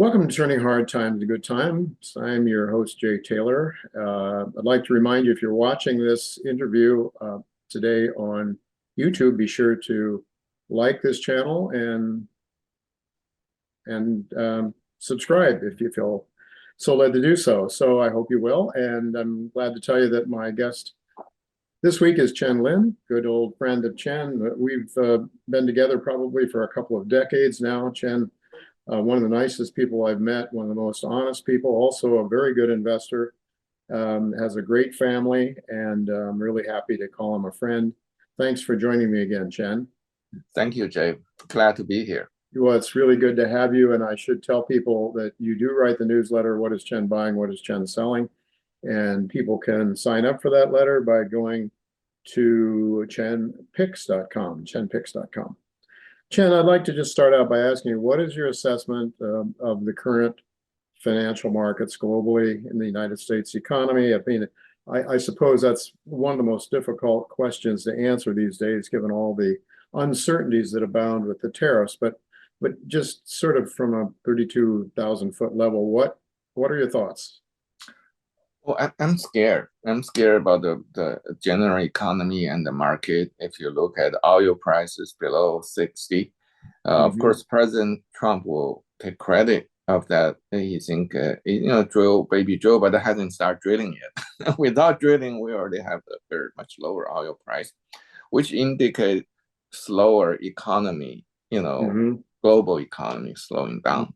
Welcome to Turning Hard Times to Good Times. I'm your host, Jay Taylor. I'd like to remind you, if you're watching this interview today on YouTube, be sure to like this channel and subscribe if you feel so led to do so. So I hope you will. And I'm glad to tell you that my guest this week is Chen Lin, good old friend of Chen. We've been together probably for a couple of decades now. Chen, one of the nicest people I've met, one of the most honest people, also a very good investor, has a great family, and I'm really happy to call him a friend. Thanks for joining me again, Chen. Thank you, Jay. Glad to be here. Well, it's really good to have you, and I should tell people that you do write the newsletter, What is Chen Buying, What is Chen Selling? And people can sign up for that letter by going to chenpicks.com, chenpicks.com. Chen, I'd like to just start out by asking you, what is your assessment of the current financial markets globally in the United States economy? I mean, I suppose that's one of the most difficult questions to answer these days, given all the uncertainties that abound with the tariffs. But just sort of from a 32,000-foot level, what are your thoughts? Well, I'm scared. I'm scared about the general economy and the market. If you look at oil prices below 60, of course, President Trump will take credit of that. He think, drill, baby drill, but it hasn't started drilling yet. Without drilling, we already have a very much lower oil price, which indicate slower economy, global economy slowing down.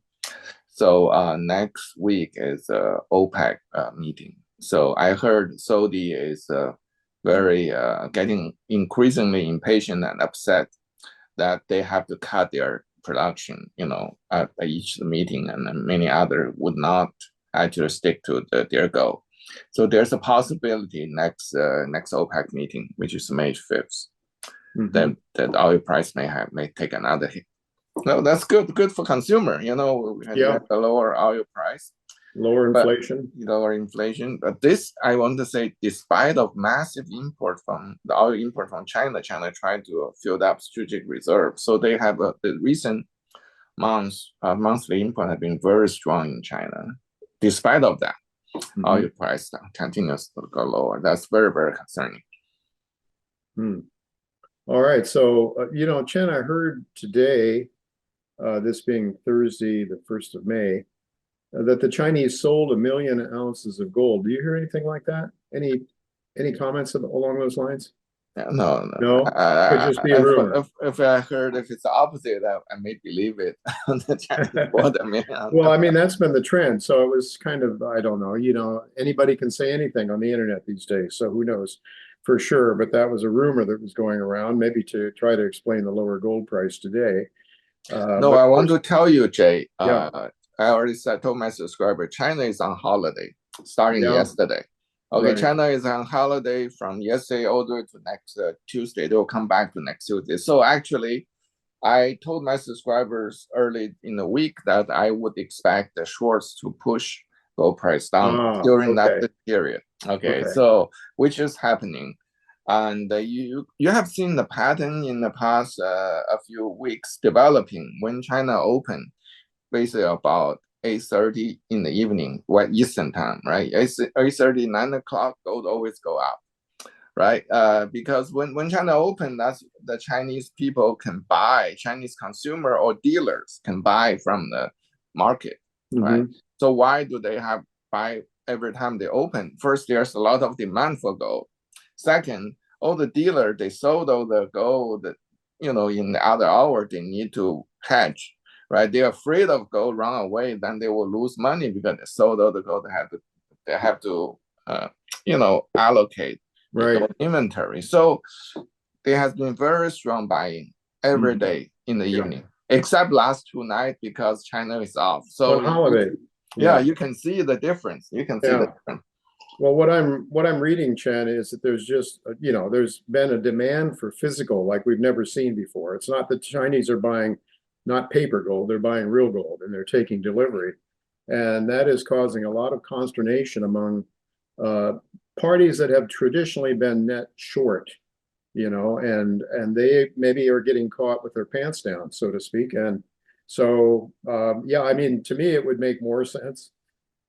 So next week is OPEC meeting. So I heard Saudi is getting increasingly impatient and upset that they have to cut their production, at each meeting, and then many others would not actually stick to their goal. So there's a possibility next OPEC meeting, which is May 5th, that oil price may take another hit. No, that's good for consumer. We have a lower oil price, lower inflation. But this, I want to say, despite of massive import from the oil import from China tried to fill up strategic reserve. So they have the recent months monthly import have been very strong in China. Despite of that, oil price continues to go lower. That's very, very concerning. All right. So Chen, I heard today, this being Thursday, the 1st of May, that the Chinese sold 1 million ounces of gold. Do you hear anything like that? Any comments along those lines? No. Could just be a rumor. If I heard if it's the opposite, I may believe it. Well, I mean, that's been the trend. So it was kind of, I don't know, anybody can say anything on the internet these days. So who knows for sure. But that was a rumor that was going around, maybe to try to explain the lower gold price today. No, I want to tell you, Jay. I already told my subscriber, China is on holiday starting yesterday. Okay, right. China is on holiday from yesterday all the way to next Tuesday. They'll come back to next Tuesday. So actually, I told my subscribers early in the week that I would expect the shorts to push gold price down during that period. Okay, so which is happening. And you have seen the pattern in the past a few weeks developing when China opened, basically about 8:30 in the evening, Eastern time, right? 8:30, 9 o'clock, gold always go up, right? Because when China opened, that's the Chinese people can buy, Chinese consumer or dealers can buy from the market, right? So why do they have buy every time they open? First, there's a lot of demand for gold. Second, all the dealers, they sold all the gold, in the other hour, they need to hedge, right? They're afraid of gold run away, then they will lose money because they sold all the gold. They have to allocate the inventory. So there has been very strong buying every day in the evening, except last 2 nights because China is off. So on holiday. You can see the difference. You can see the difference. Well, what I'm reading, Chen, is that there's just, there's been a demand for physical like we've never seen before. It's not that Chinese are buying not paper gold, they're buying real gold and they're taking delivery. And that is causing a lot of consternation among parties that have traditionally been net short, and they maybe are getting caught with their pants down, so to speak. And So, yeah, I mean, to me, it would make more sense.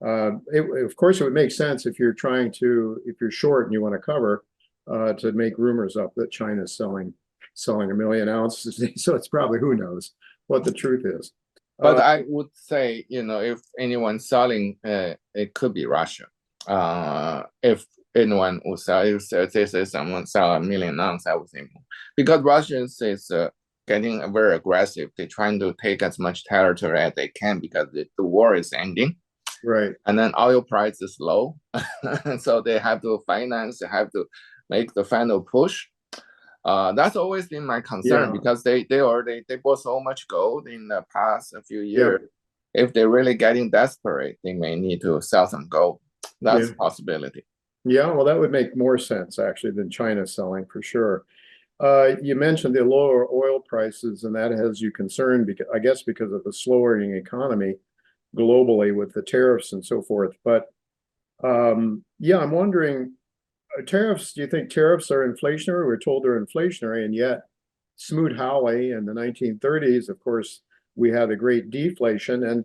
Of course, it would make sense if you're if you're short and you want to cover, to make rumors up that China's selling 1 million ounces. So it's probably, who knows what the truth is. But I would say, if anyone's selling, it could be Russia. If anyone would sell, if this is someone sell 1 million ounces, I would think, because Russians is getting very aggressive. They're trying to take as much territory as they can because the war is ending. Right. And then oil price is low. So they have to finance, they have to make the final push. That's always been my concern, because they bought so much gold in the past few years. If they're really getting desperate, they may need to sell some gold. That's a possibility. Yeah, well, that would make more sense actually than China selling, for sure. You mentioned the lower oil prices, and that has you concerned because, I guess, because of the slowing economy globally with the tariffs and so forth. But yeah, I'm wondering, tariffs, do you think tariffs are inflationary? We're told they're inflationary, and yet Smoot-Hawley in the 1930s, of course, we had a great deflation. And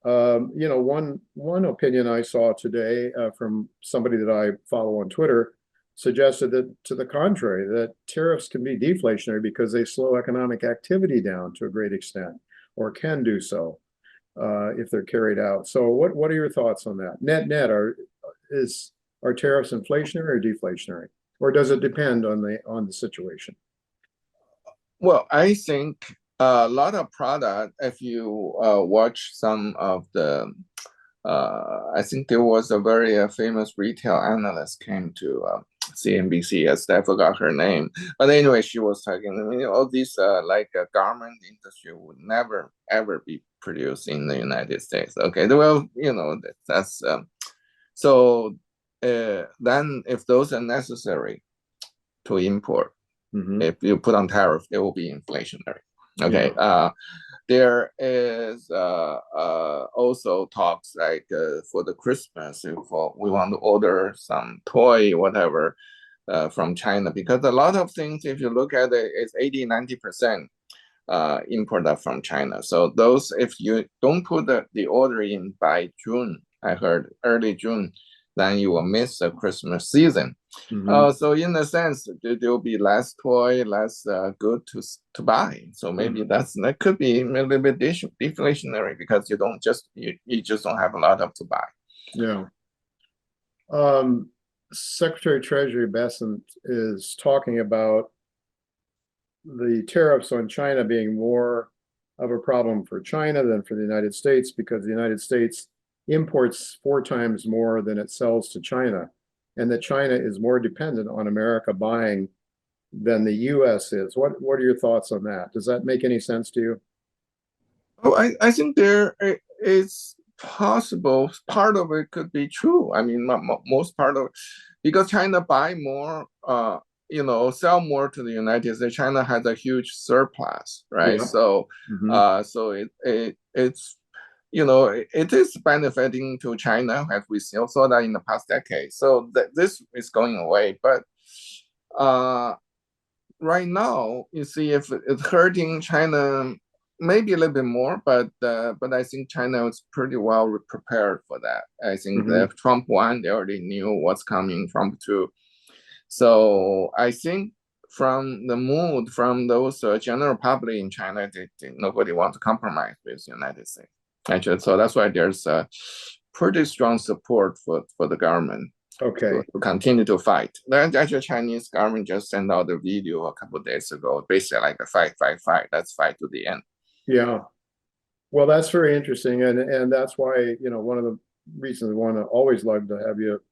one opinion I saw today from somebody that I follow on Twitter suggested that, to the contrary, that tariffs can be deflationary because they slow economic activity down to a great extent, or can do so if they're carried out. So what are your thoughts on that? Net, are tariffs inflationary or deflationary, or does it depend on the situation? Well, I think a lot of product, if you watch some of the, I think there was a very famous retail analyst came to CNBC, I forgot her name. But anyway, she was talking, all these like garment industry would never, ever be produced in the United States. Okay, well, that's, so then if those are necessary to import, if you put on tariff, it will be inflationary. Okay. There is also talks like for the Christmas, if we want to order some toy, whatever, from China, because a lot of things, if you look at it, it's 80-90% imported from China. So those, if you don't put the order in by June, I heard early June, then you will miss the Christmas season. So in a sense, there will be less toy, less good to buy. So maybe that could be a little bit deflationary, because you just don't have a lot of to buy. Yeah. Secretary of Treasury Bessent is talking about the tariffs on China being more of a problem for China than for the United States, because the United States imports 4 times more than it sells to China, and that China is more dependent on America buying than the US is. What are your thoughts on that? Does that make any sense to you? Oh, I think there is possible part of it could be true. I mean, most part of it, because China buy more, sell more to the United States. China has a huge surplus, right? So, so it's it is benefiting to China, as we saw that in the past decade. So this is going away, but right now, you see, if it's hurting China, maybe a little bit more, but I think China is pretty well prepared for that. I think that Trump 1, they already knew what's coming. Trump 2, so I think from the mood from those general public in China, nobody wants to compromise with the United States. Actually, so that's why there's a pretty strong support for the government. To continue to fight. Then actually, Chinese government just sent out a video a couple of days ago, basically like a fight. Let's fight to the end. Yeah. Well, that's very interesting, and that's why, one of the reasons I want to always love to have you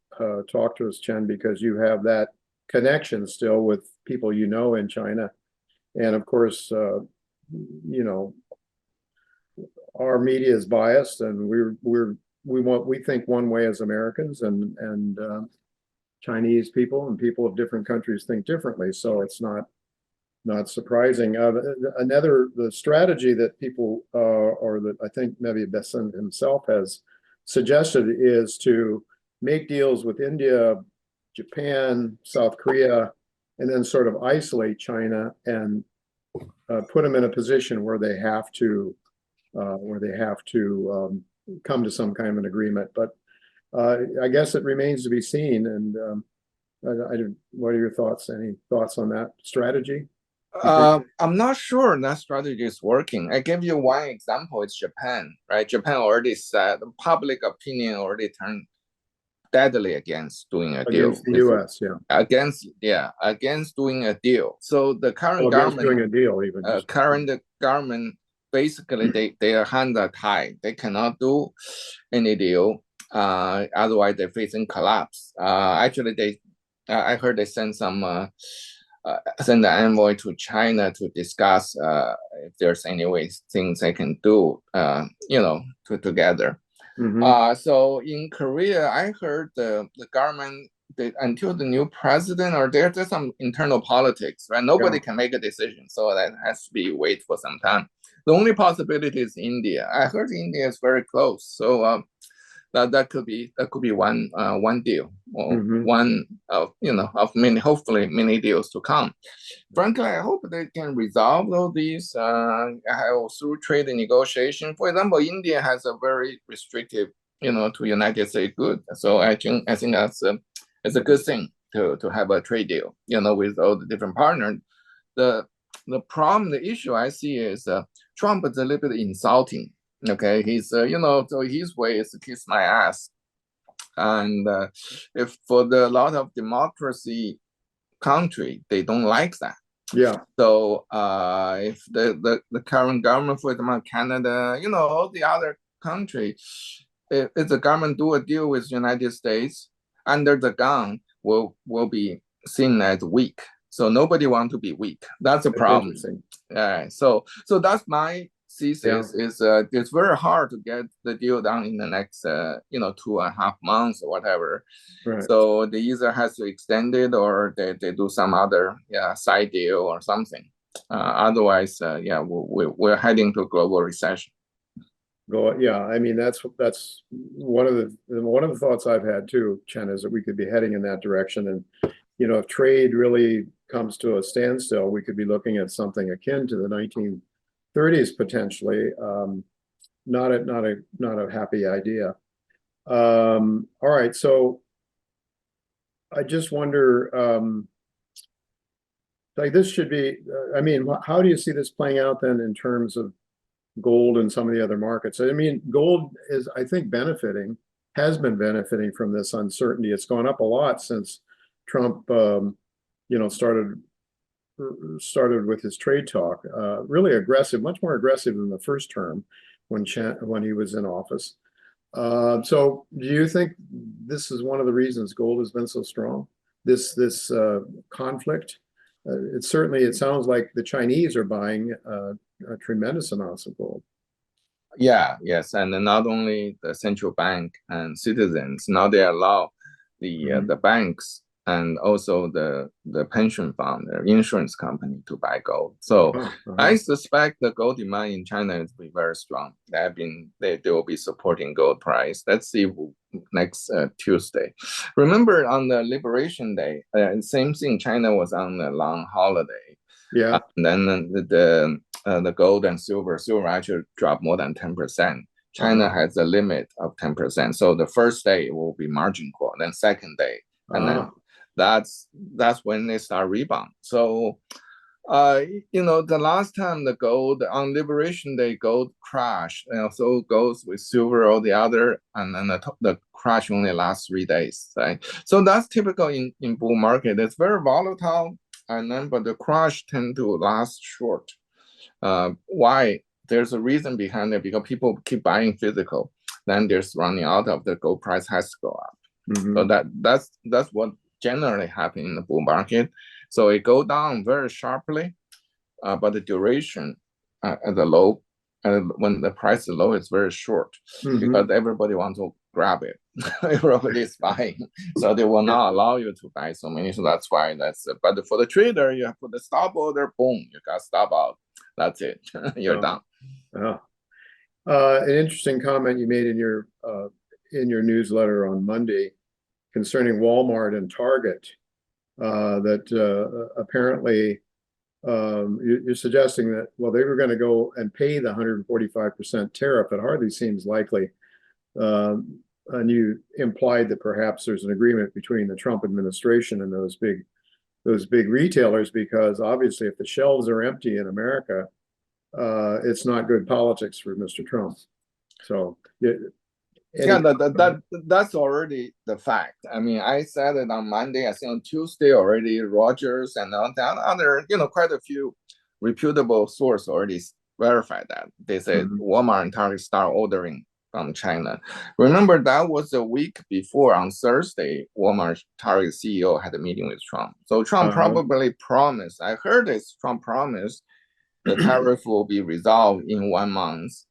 talk to us, Chen, because you have that connection still with people in China, and of course, our media is biased, and we think one way as Americans, and Chinese people and people of different countries think differently. So it's not surprising. The strategy that people, or that I think maybe Bessent himself has suggested, is to make deals with India, Japan, South Korea, and then sort of isolate China and put them in a position where they have to where they have to come to some kind of an agreement. But I guess it remains to be seen. And what are your thoughts? Any thoughts on that strategy? I'm not sure that strategy is working. I give you one example. It's Japan, right? Japan already said public opinion already turned deadly against doing a deal Against the U.S., against doing a deal. So the current against government doing a deal, even current government basically their hands are tied. They cannot do any deal. Otherwise they're facing collapse. Actually, I heard they send an envoy to China to discuss if there's any ways things they can do, together. So in Korea, I heard the government until the new president, or there's some internal politics, right? Nobody can make a decision, so that has to be wait for some time. The only possibility is India. I heard India is very close, so that could be one deal, or one of many, hopefully many deals to come. Frankly, I hope they can resolve all these through trade and negotiation. For example, India has a very restrictive, to United States good. So I think that's it's a good thing to have a trade deal, with all the different partners. The problem, the issue I see is Trump is a little bit insulting. Okay, he's so his way is to kiss my ass, and if for the lot of democracy country, they don't like that. So if the current government, for example, Canada, all the other countries, if the government do a deal with United States, under the gun will be seen as weak. So nobody want to be weak. That's a problem. So that's my thesis. Is it's very hard to get the deal done in the next 2.5 months or whatever. So they either has to extend it, or they do some other side deal or something. Otherwise, we're heading to global recession. I mean, that's one of the thoughts I've had too, Chen, is that we could be heading in that direction. And if trade really comes to a standstill, we could be looking at something akin to the 1930s potentially. Not a happy idea. All right, so I just wonder, like this should be. I mean, how do you see this playing out then in terms of gold and some of the other markets? I mean, gold is, I think, has been benefiting from this uncertainty. It's gone up a lot since Trump, started with his trade talk. Really aggressive, much more aggressive than the first term when he was in office. So, do you think this is one of the reasons gold has been so strong? This conflict. It sounds like the Chinese are buying a tremendous amounts of gold. Yes, and not only the central bank and citizens, now they allow the banks and also the pension fund, the insurance company to buy gold. So I suspect the gold demand in China is be very strong. They will be supporting gold price. Let's see next Tuesday. Remember on the Liberation Day, same thing. China was on a long holiday. And then the gold and silver actually dropped more than 10%. China has a limit of 10%. So the first day will be margin call, then second day, and then that's when they start rebound. So the last time the gold on Liberation Day, gold crashed, so goes with silver or the other, and then the crash only lasts 3 days, right? So that's typical in bull market. It's very volatile, but the crash tend to last short. Why? There's a reason behind it, because people keep buying physical, then there's running out of the gold price has to go up. So that's what generally happens in the bull market. So it go down very sharply, but the duration at the low, when the price is low, it's very short, because everybody wants to grab it. Everybody is buying, so they will not allow you to buy so many. So that's why but for the trader, you have put the stop order, boom, you got stop out. That's it. You're done. An interesting comment you made in your newsletter on Monday concerning Walmart and Target, that apparently you're suggesting that, well, they were going to go and pay the 145% tariff. It hardly seems likely. And you implied that perhaps there's an agreement between the Trump administration and those big retailers, because obviously if the shelves are empty in America, it's not good politics for Mr. Trump. So that's already the fact. I mean, I said it on Monday. I think on Tuesday already, Rogers and other, quite a few reputable sources already verified that. They said Walmart and Target start ordering from China. Remember, that was a week before, on Thursday, Walmart Target CEO had a meeting with Trump. So Trump probably promised, I heard this, Trump promised the tariff will be resolved in 1 month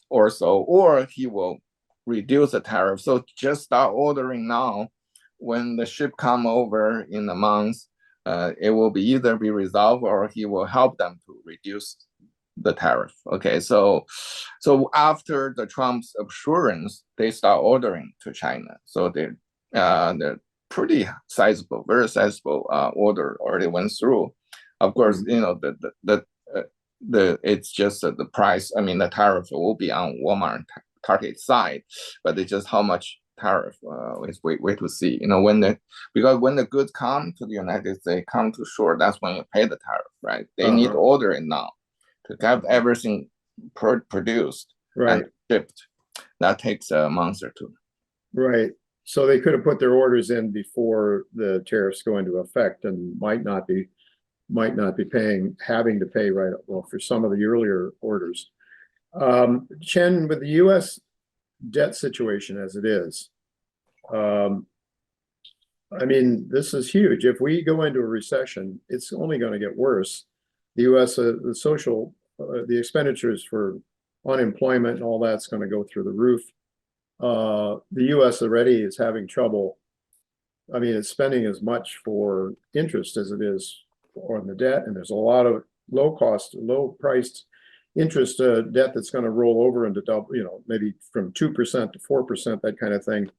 or so, or he will reduce the tariff. So just start ordering now. When the ship come over in a month, it will be either be resolved or he will help them to reduce the tariff. Okay, so after the Trump's assurance, they start ordering to China. So they're pretty sizable, very sizable order already went through. Of course, it's just the price. I mean, the tariff will be on Walmart Target side, but it's just how much tariff is wait to see. Because when the goods come to the United States, come to shore, that's when you pay the tariff, right? They need to order it now to have everything produced and shipped. That takes a month or two. Right. So they could have put their orders in before the tariffs go into effect, and might not be having to pay for some of the earlier orders. Chen, with the U.S. debt situation as it is, I mean, this is huge. If we go into a recession, it's only going to get worse. The U.S. The expenditures for unemployment and all that's going to go through the roof. The U.S. already is having trouble. I mean, it's spending as much for interest as it is on the debt, and there's a lot of low-priced interest debt that's going to roll over into double, maybe from 2% to 4%, that kind of thing.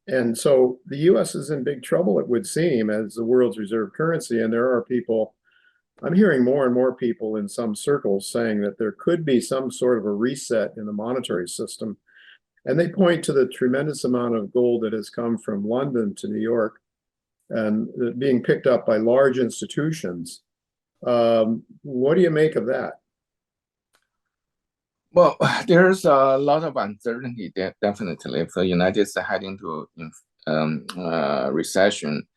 And so the U.S. is in big trouble, it would seem, as the world's reserve currency. And there are people, I'm hearing more and more people in some circles saying that there could be some sort of a reset in the monetary system. And they point to the tremendous amount of gold that has come from London to New York and being picked up by large institutions. What do you make of that? Well, there's a lot of uncertainty there, definitely. If the United States heading to recession,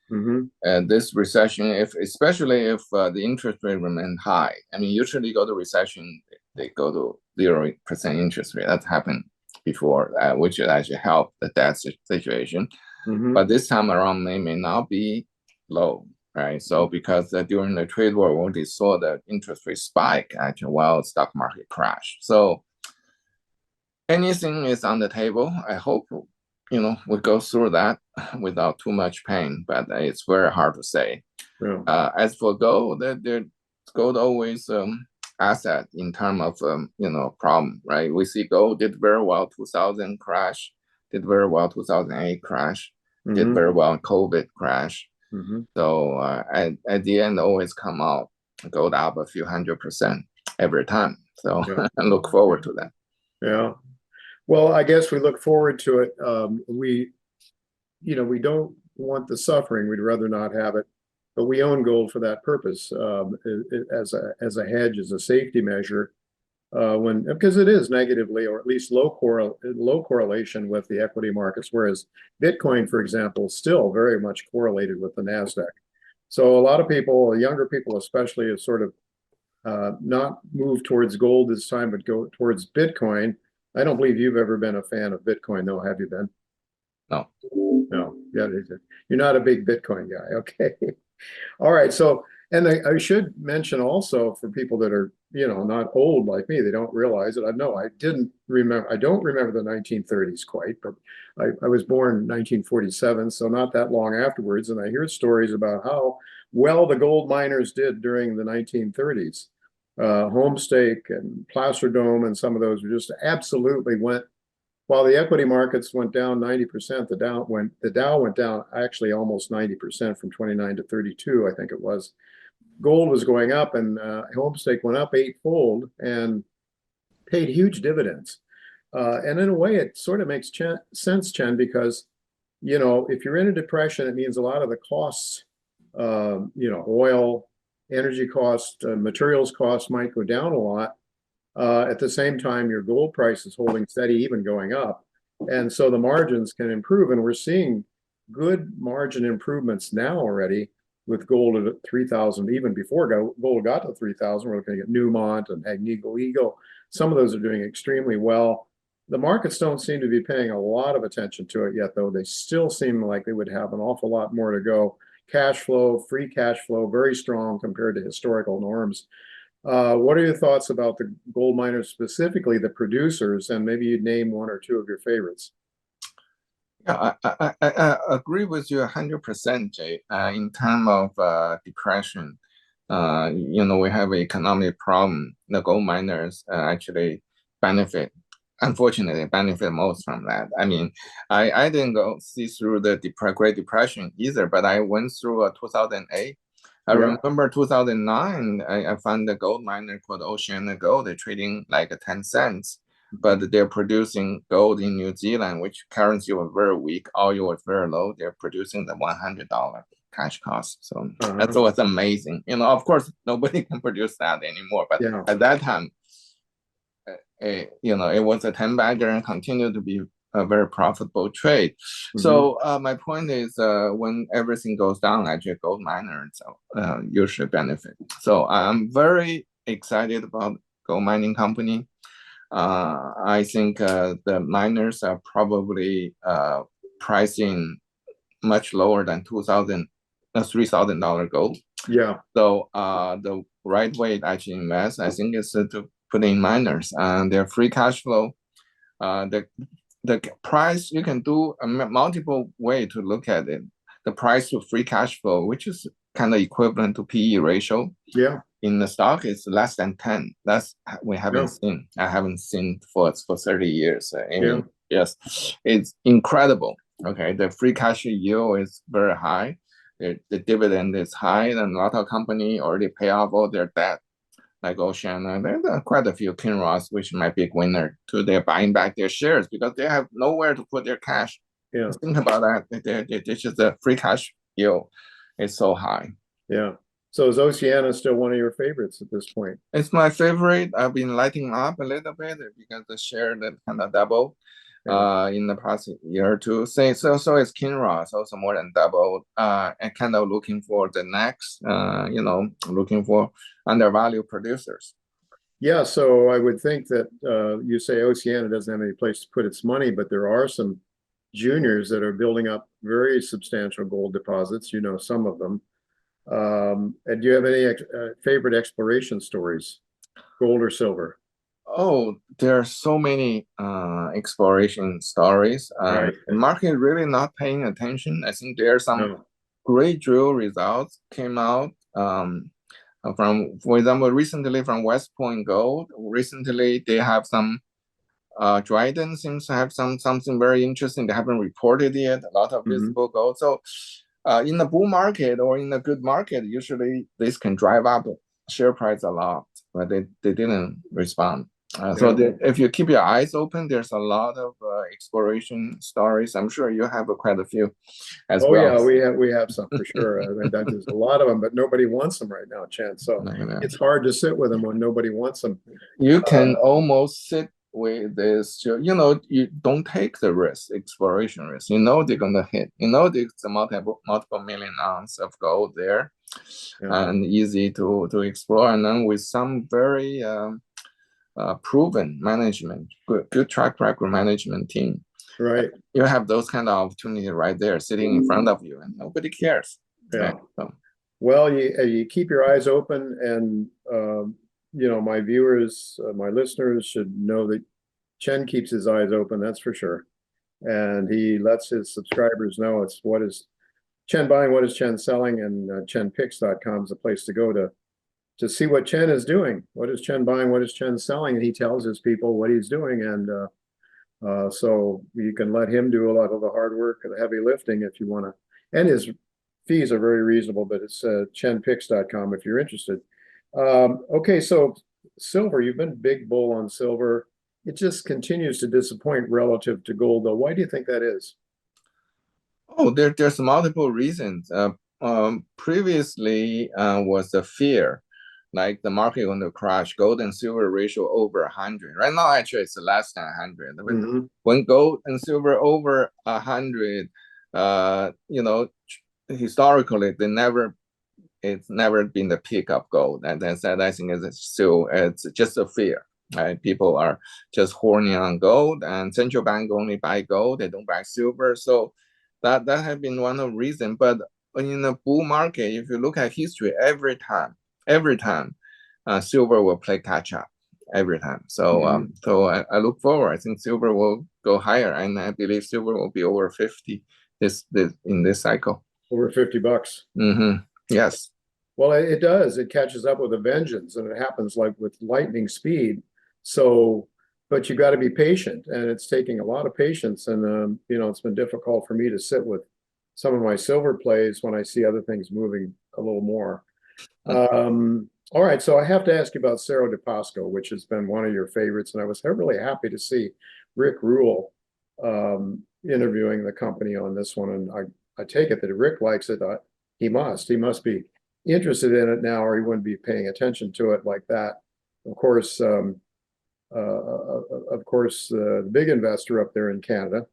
this recession, especially if the interest rate remain high, I mean, usually go to recession, they go to 0% interest rate. That's happened before, which would actually help the debt situation. But this time around, they may not be low, right? So because during the trade war, we already saw the interest rate spike actually while stock market crash. So anything is on the table. I hope we go through that without too much pain, but it's very hard to say. As for gold, gold always asset in terms of problem, right? We see gold did very well 2000 crash, did very well 2008 crash, did very well in COVID crash. So at the end, always come out gold up a few 100% every time. So I look forward to that. Yeah. Well, I guess we look forward to it. We don't want the suffering. We'd rather not have it, but we own gold for that purpose, as a hedge, as a safety measure, because it is negatively, or at least low correlation with the equity markets, whereas Bitcoin, for example, is still very much correlated with the NASDAQ. So a lot of people, younger people especially, have sort of not moved towards gold this time, but go towards Bitcoin. I don't believe you've ever been a fan of Bitcoin, though, have you been? No. No. Yeah, you're not a big Bitcoin guy. Okay. All right. So, and I should mention also, for people that are, not old like me, they don't realize it. I don't remember the 1930s quite, but I was born in 1947, so not that long afterwards. And I hear stories about how well the gold miners did during the 1930s. Homestake and Placer Dome and some of those were just absolutely went, while the equity markets went down 90%, the Dow went down actually almost 90% from 29 to 32, I think it was. gold was going up and Homestake went up eightfold and paid huge dividends. And in a way, it sort of makes sense, Chen, because, you know, if you're in a depression, it means a lot of the costs, you know, oil, energy costs, materials costs might go down a lot. At the same time, your gold price is holding steady, even going up. And so the margins can improve. And we're seeing good margin improvements now already with gold at 3,000, even before gold got to 3,000. We're looking at Newmont and Agnico Eagle. Some of those are doing extremely well. The markets don't seem to be paying a lot of attention to it yet, though. They still seem like they would have an awful lot more to go. Cash flow, free cash flow, very strong compared to historical norms. What are your thoughts about the gold miners, specifically the producers, and maybe you'd name one or two of your favorites? Yeah, I agree with you 100%, Jay. In terms of depression, you know, we have an economic problem. The gold miners actually benefit, unfortunately, benefit most from that. I mean, I didn't go see through the Great Depression either, but I went through 2008. I remember 2009, I found a gold miner called Oceana Gold. They're trading like 10 cents, but they're producing gold in New Zealand, which currency was very weak. Oil was very low. They're producing the $100 cash cost. So that was amazing. You know, of course, nobody can produce that anymore. But at that time, you know, it was a 10-bagger and continued to be a very profitable trade. So my point is, when everything goes down, actually gold miners usually benefit. So I'm very excited about gold mining company. I think the miners are probably pricing much lower than $3,000 gold. Yeah. So the right way to actually invest, I think, is to put in miners and their free cash flow. The price, you can do a multiple way to look at it. The price to free cash flow, which is kind of equivalent to PE ratio. Yeah. In the stock, is less than 10. That's we haven't seen. I haven't seen for 30 years. I mean, yes, it's incredible. Okay, the free cash yield is very high. The dividend is high, and a lot of company already pay off all their debt. Like Oceana, there are quite a few Kinross, which might be a winner too. They're buying back their shares because they have nowhere to put their cash. Yeah. Think about that. It's just the free cash yield is so high. Yeah. So is Oceana still one of your favorites at this point? It's my favorite. I've been lighting up a little bit because the share that kind of double in the past year or two. So is Kinross also more than double. And kind of looking for the next, you know, looking for undervalued producers. Yeah, so I would think that you say Oceana doesn't have any place to put its money, but there are some juniors that are building up very substantial gold deposits. You know, some of them. And do you have any favorite exploration stories, gold or silver? Oh, there are so many exploration stories. The market really not paying attention. I think there are some great drill results came out from, for example, recently from West Point Gold. Recently, they have some Dryden seems to have something very interesting. They haven't reported yet. A lot of visible gold. So in the bull market or in a good market, usually this can drive up share price a lot, but they didn't respond. So if you keep your eyes open, there's a lot of exploration stories. I'm sure you have quite a few as well. Oh yeah, we have some for sure. I mean, there's a lot of them, but nobody wants them right now, Chen. So it's hard to sit with them when nobody wants them. You can almost sit with this, you know, you don't take the risk, exploration risk. You know they're gonna hit. You know there's a multiple million ounce of gold there, and easy to explore. And then with some very proven management, good track record management team. Right. You have those kind of opportunity right there sitting in front of you, and nobody cares. Yeah. So. Well, you keep your eyes open, and you know, my viewers, my listeners should know that Chen keeps his eyes open. That's for sure, and he lets his subscribers know it's what is Chen buying, what is Chen selling, and ChenPicks.com is a place to go to see what Chen is doing. What is Chen buying? What is Chen selling? And he tells his people what he's doing. And so you can let him do a lot of the hard work, the heavy lifting if you want to. And his fees are very reasonable, but it's chenpicks.com if you're interested. Okay, so silver, you've been big bull on silver. It just continues to disappoint relative to gold, though. Why do you think that is? Oh, there's multiple reasons. Previously was the fear, like the market going to crash, gold and silver ratio over 100. Right now, actually, it's less than 100. When gold and silver over 100, historically, it's never been the peak of gold. And then I think it's just a fear. Right? People are just horny on gold, and central bank only buy gold, they don't buy silver. So that has been one of the reasons. But in the bull market, if you look at history, every time, silver will play catch up every time. So so I look forward. I think silver will go higher, and I believe silver will be over 50 in this cycle. Over $50. Yes. Well, it does. It catches up with a vengeance, and it happens like with lightning speed. So, but you got to be patient, and it's taking a lot of patience. And it's been difficult for me to sit with some of my silver plays when I see other things moving a little more. All right, so I have to ask you about Cerro de Pasco, which has been one of your favorites, and I was really happy to see Rick Rule interviewing the company on this one. And I take it that Rick likes it. He must be interested in it now, or he wouldn't be paying attention to it like that. Of course, the big investor up there in Canada,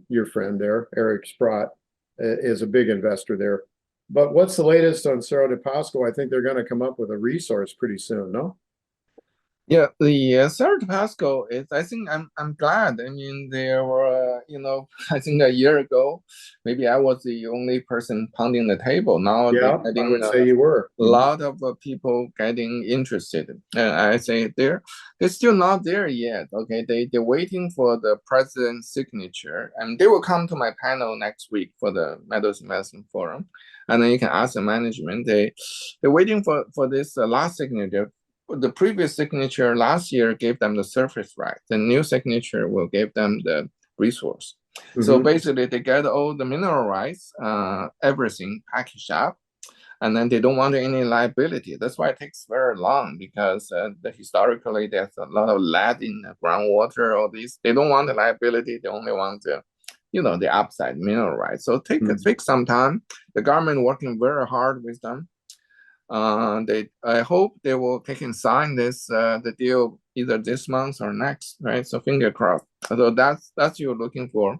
your friend there, Eric Sprott, is a big investor there. But what's the latest on Cerro de Pasco? I think they're going to come up with a resource pretty soon, no? Yeah, the Cerro de Pasco is. I think I'm glad. I mean, there were I think a year ago, maybe I was the only person pounding the table. Now Yeah, I would say you were. A lot of people getting interested, and I say they're still not there yet. Okay, they're waiting for the president's signature, and they will come to my panel next week for the Metals Investment Forum, and then you can ask the management. They're waiting for this last signature. The previous signature last year gave them the surface right. The new signature will give them the resource. So basically, they get all the mineral rights, everything packaged up, and then they don't want any liability. That's why it takes very long, because historically there's a lot of lead in the groundwater. All these, they don't want the liability. They only want the upside mineral rights. So it takes some time. The government working very hard with them. I hope they can sign the deal either this month or next, right? So finger crossed. So that's you're looking for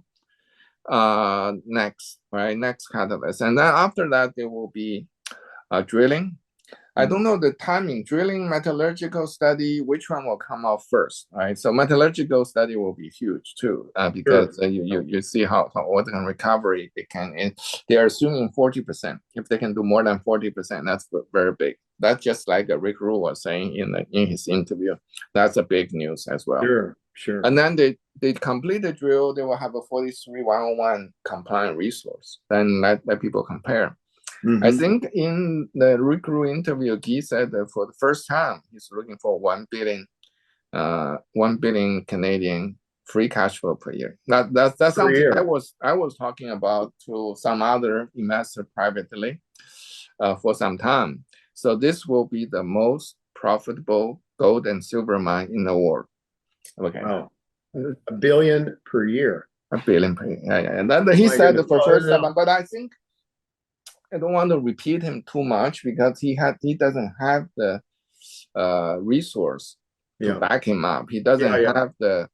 next, right? Next catalyst, and then after that there will be drilling. I don't know the timing. Drilling, metallurgical study, which one will come out first, right? So metallurgical study will be huge too, because you see how organ recovery they are assuming 40%. If they can do more than 40%, that's very big. That's just like Rick Rule was saying in his interview. That's a big news as well. Sure. And then they complete the drill. They will have a 43-101 compliant resource. Then let people compare. I think in the Rick Rule interview, he said that for the first time, he's looking for 1 billion Canadian free cash flow per year. That's something I was talking about to some other investor privately for some time. So this will be the most profitable gold and silver mine in the world. Okay. Wow. $1 billion per year. $1 billion per year. Yeah. And then he said for first time, but I think I don't want to repeat him too much, because he doesn't have the resource to back him up. He doesn't have the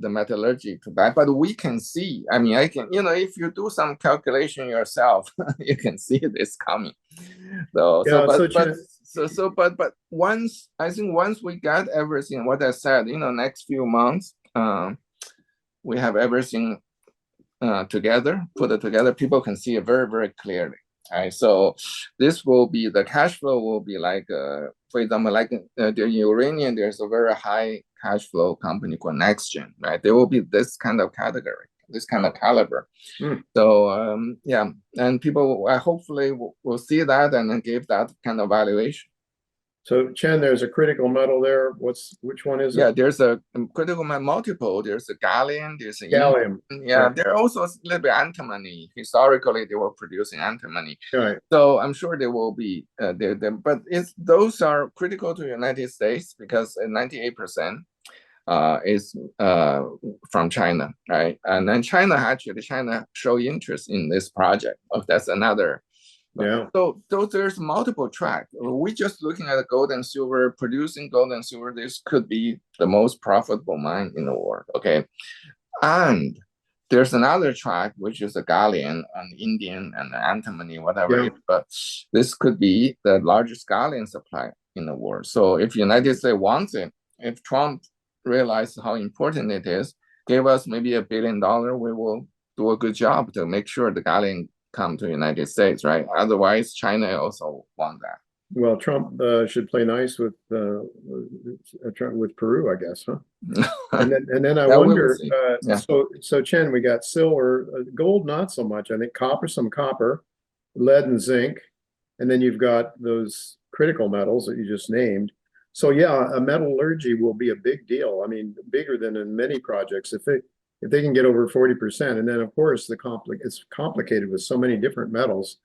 metallurgy to back. But we can see. I mean, I can. If you do some calculation yourself, you can see this coming. But once we get everything, what I said, next few months, we have everything together, put it together, people can see it very, very clearly. Right? So this will be, the cash flow will be like, for example, like the uranium, there's a very high cash flow company called NerveGen, right? There will be this kind of category, this kind of caliber. So and people hopefully will see that and then give that kind of valuation. So Chen, there's a critical metal there. Which one is it? Yeah, there's a critical metal multiple. There's a gallium, there's a Gallium. yeah, Right. there are also a little bit antimony. Historically, they were producing antimony. Right. So I'm sure there will be but those are critical to the United States because 98% is from China, right? And then China show interest in this project. Oh, that's another. Yeah. So there's multiple tracks. We just looking at the gold and silver, producing gold and silver. This could be the most profitable mine in the world. Okay, and there's another track which is a gallium and Indian and antimony, whatever. Yeah. But this could be the largest gallium supply in the world. So if United States wants it, if Trump realizes how important it is, give us maybe $1 billion, we will do a good job to make sure the gallium come to United States, right? Otherwise, China also want that. Well, Trump should play nice with Peru, I guess, huh? and then I wonder. Yeah. So Chen, we got silver, gold, not so much. I think copper, some copper, lead and zinc, and then you've got those critical metals that you just named. So yeah, a metallurgy will be a big deal. I mean, bigger than in many projects if they can get over 40%. And then of course it's complicated with so many different metals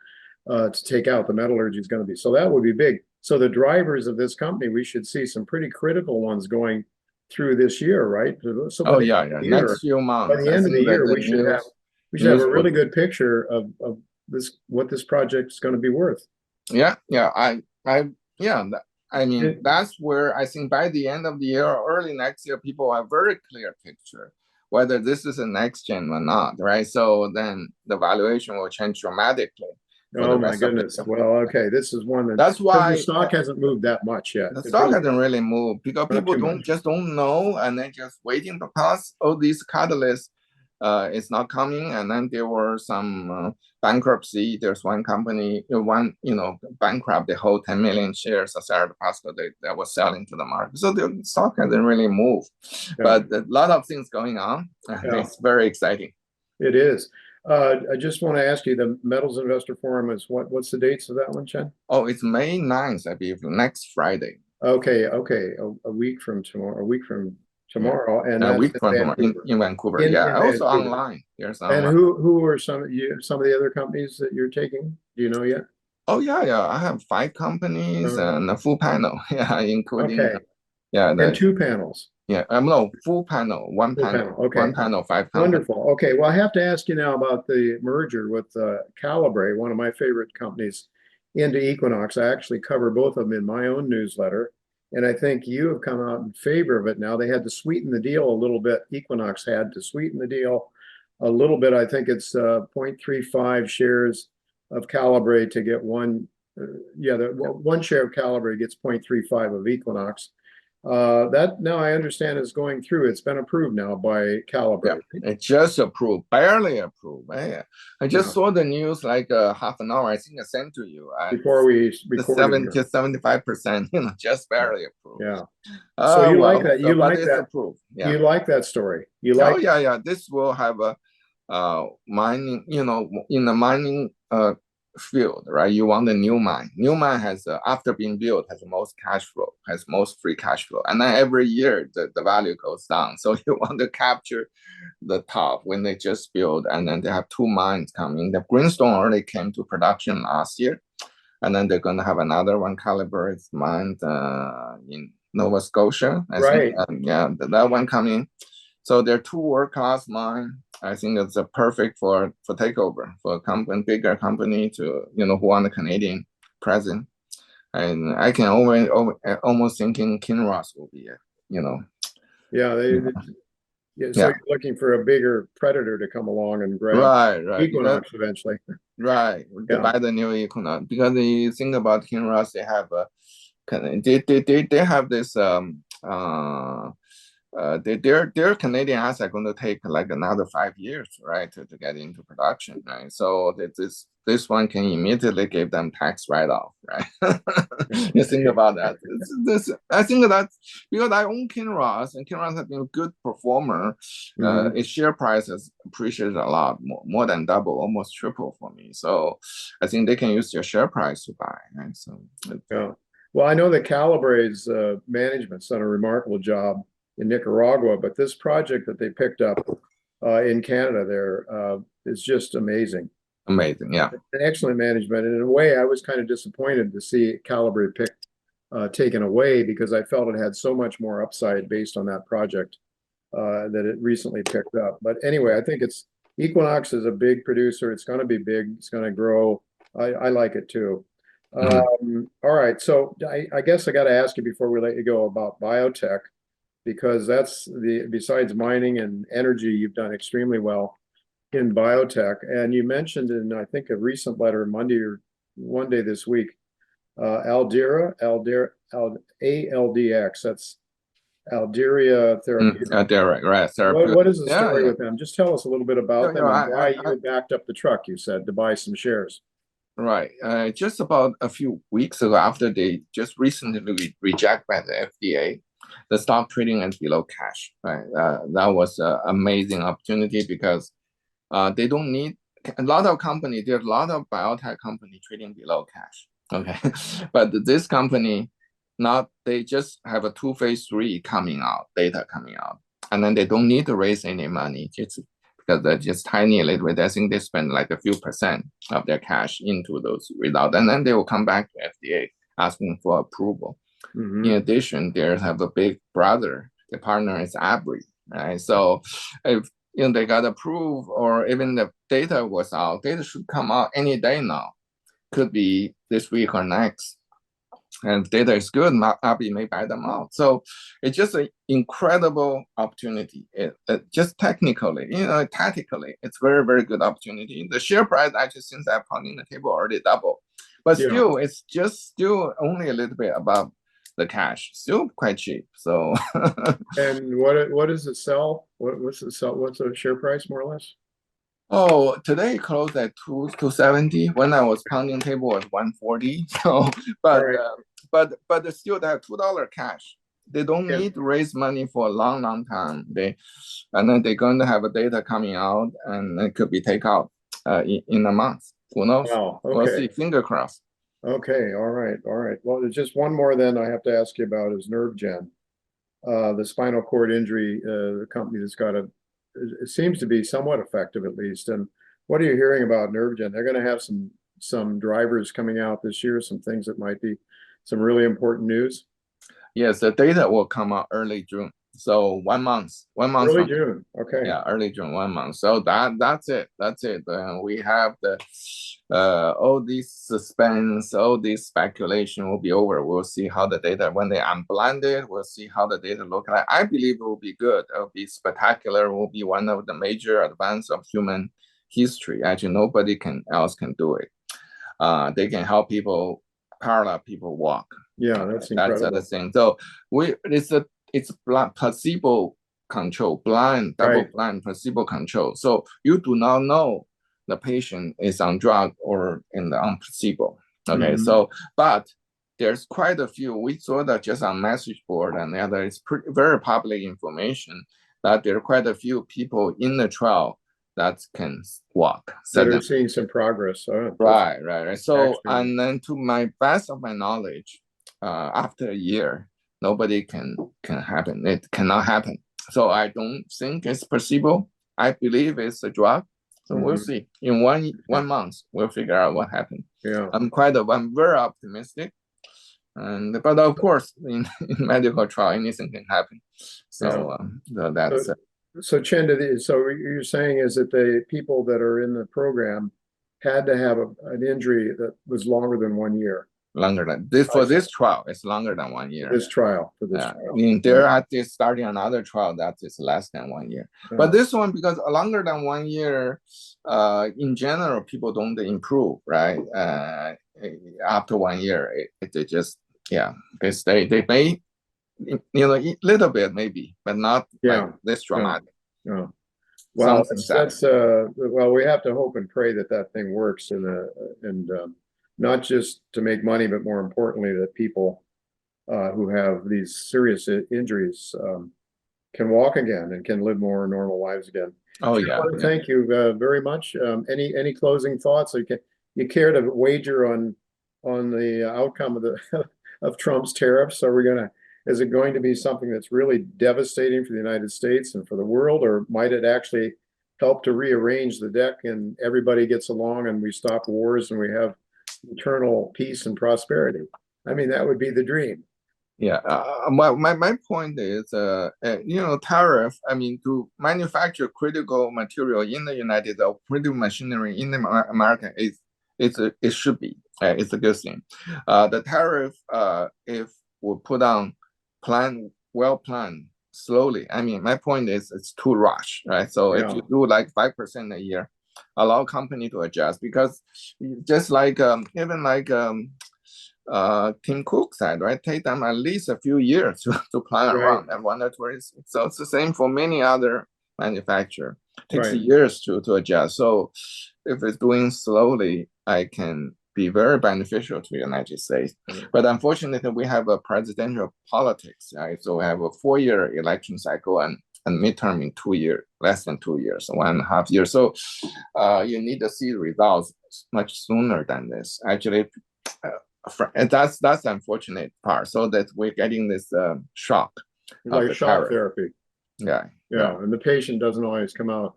to take out. The metallurgy is going to be, so that would be big. So the drivers of this company, we should see some pretty critical ones going through this year, right? So yeah. Next few months. By the end of the year, we should have a really good picture of what this project is going to be worth. Yeah. I mean, that's where I think by the end of the year or early next year, people have a very clear picture whether this is a next gen or not, right? So then the valuation will change dramatically. Oh my goodness. Well, okay. This is one that's why the stock hasn't moved that much yet. The stock hasn't really moved because people don't know, and then just waiting because all these catalysts is not coming. And then there were some bankruptcy. There's one company, bankrupt, the whole 10 million shares of Cerro de Pasco that was selling to the market. So the stock hasn't really moved, but a lot of things going on. It's very exciting. It is. I just want to ask you, the Metals Investor Forum is what's the dates of that one, Chen? Oh, it's May 9th, I believe, next Friday. Okay. A week from tomorrow. And a week from tomorrow in Vancouver. Also Vancouver. Online. Yes, online. And who are some of the other companies that you're taking? Do you know yet? Oh yeah. I have 5 companies and a full panel. Yeah, including and 2 panels. Yeah, no, full panel, one panel. Okay. 1 panel, 5 companies. Wonderful. Okay, well, I have to ask you now about the merger with Calibre, one of my favorite companies, into Equinox. I actually cover both of them in my own newsletter, and I think you have come out in favor of it now. They had to sweeten the deal a little bit. Equinox had to sweeten the deal a little bit. I think it's 0.35 shares of Calibre to get one. One share of Calibre gets 0.35 of Equinox. That now I understand is going through. It's been approved now by Calibre. Yeah, it's just approved, barely approved. Man. I just saw the news like half an hour. I think I sent to you before we recorded. 75%, just barely approved. Yeah. So you like that? You like that? Approved. Yeah. You like that story? You like? Oh yeah. This will have a mining. In the mining field, right? You want a new mine. New mine has after being built has the most cash flow, has most free cash flow, and then every year the value goes down. So you want to capture the top when they just build, and then they have 2 mines coming. The Greenstone already came to production last year, and then they're going to have another one. Calibre is mined in Nova Scotia, I think. That one coming. So they're 2 world-class mines. I think it's perfect for takeover for a bigger company to who want a Canadian presence, and I can almost thinking Kinross will be Yeah, so you're looking for a bigger predator to come along and grab Equinox eventually. Right, buy the new Equinox because you think about Kinross, they have they have this their Canadian asset going to take like another 5 years, right, to get into production, right? So this one can immediately give them tax write-off, right? You think about that. I think that's because I own Kinross, and Kinross has been a good performer. Its share price has appreciated a lot, more than double, almost triple for me. So I think they can use their share price to buy, right? So Well, I know that Calibre's management's done a remarkable job in Nicaragua, but this project that they picked up in Canada there is just amazing. Amazing, yeah. An excellent management. And in a way, I was kind of disappointed to see Calibre taken away because I felt it had so much more upside based on that project that it recently picked up. But anyway, I think Equinox is a big producer. It's going to be big. It's going to grow. I like it too. All right. So I guess I got to ask you before we let you go about biotech, because besides mining and energy, you've done extremely well in biotech. And you mentioned in, I think, a recent letter, Monday or one day this week, ALDX, that's Alderia Therapeutics. Right. What is the story with them? Just tell us a little bit about them and why you backed up the truck, you said, to buy some shares. Right. Just about a few weeks ago, after they just recently rejected by the FDA, the stock trading at below cash. Right. That was an amazing opportunity because they don't need a lot of companies. There's a lot of biotech company trading below cash. Okay, but this company, they just have a 2 phase 3 data coming out, and then they don't need to raise any money just because they're just tiny a little bit. I think they spend like a few percent of their cash into those results, and then they will come back to FDA asking for approval. In addition, they have a big brother. The partner is Abri, right? So if they got approved, or even the data was out, data should come out any day now. Could be this week or next. And if data is good, Abby may buy them out. So it's just an incredible opportunity. Just technically, tactically, it's very, very good opportunity. The share price actually, since I put in the table, already doubled. But still, it's still only a little bit above the cash, still quite cheap. So and what does it sell? What's the share price more or less? Oh, today it closed at 270. When I was pounding table was 140. So, but they still have $2 cash. They don't need to raise money for a long, long time. And then they're going to have a data coming out, and it could be take out in a month. Who knows? Wow. Okay. We'll see. Finger crossed. Okay. All right. Well, there's just one more then I have to ask you about is NerveGen, the spinal cord injury company that's got it seems to be somewhat effective at least. And what are you hearing about NerveGen? They're going to have some drivers coming out this year, some things that might be some really important news. Yes, the data will come out early June. So 1 month. Early June. Okay. Yeah, early June, 1 month. So that's it. We have all these suspense, all this speculation will be over. We'll see how the data, when they unblinded, we'll see how the data look like. I believe it will be good. It will be spectacular. It will be one of the major advances of human history. Actually, nobody else can do it. They can help people, parallel people walk. Yeah, that's incredible. That's the thing. So it's placebo control, double-blind placebo control. So you do not know the patient is on drug or on placebo. Okay, so but there's quite a few. We saw that just on message board and the other. It's very public information that there are quite a few people in the trial that can walk. So they're seeing some progress. Right. So and then to my best of my knowledge, after a year, nobody can happen. It cannot happen. So I don't think it's placebo. I believe it's a drug. So we'll see. In one month, we'll figure out what happened. Yeah, I'm very optimistic. But of course, in medical trial, anything can happen. So that's it. So Chen, so you're saying is that the people that are in the program had to have an injury that was longer than 1 year. Longer than this for this trial, it's longer than 1 year. This trial. I mean, they're at this starting another trial that is less than 1 year. But this one, because longer than 1 year, in general, people don't improve, right? After 1 year, they just they stay. They may, a little bit maybe, but not like this dramatic. Yeah. Well, well, we have to hope and pray that thing works and not just to make money, but more importantly, that people who have these serious injuries can walk again and can live more normal lives again. Oh yeah. Thank you very much. Any closing thoughts? You care to wager on the outcome of of Trump's tariffs? Is it going to be something that's really devastating for the United States and for the world, or might it actually help to rearrange the deck and everybody gets along and we stop wars and we have eternal peace and prosperity? I mean, that would be the dream. Yeah, my point is, tariff, I mean, to manufacture critical material in the United States, critical machinery in America, it should be, it's a good thing. The tariff, if we put on well planned, slowly, I mean, my point is it's too rush, right? So if you do like 5% a year, allow company to adjust, because just like, even like, Tim Cook said, right? Take them at least a few years to plan around and one or two. So it's the same for many other manufacturers. It takes years to adjust. So if it's doing slowly, I can be very beneficial to the United States. But unfortunately, we have a presidential politics, right? So we have a 4-year election cycle and midterm in 2 years, less than 2 years, 1.5 years. So you need to see results much sooner than this. Actually, and that's the unfortunate part. So that we're getting this shock, like a shock therapy. Yeah, and the patient doesn't always come out.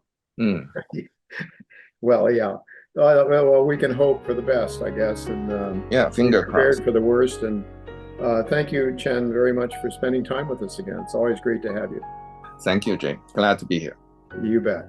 Well, yeah. Well, we can hope for the best, I guess, and finger crossed for the worst. And thank you, Chen, very much for spending time with us again. It's always great to have you. Thank you, Jay. Glad to be here. You bet.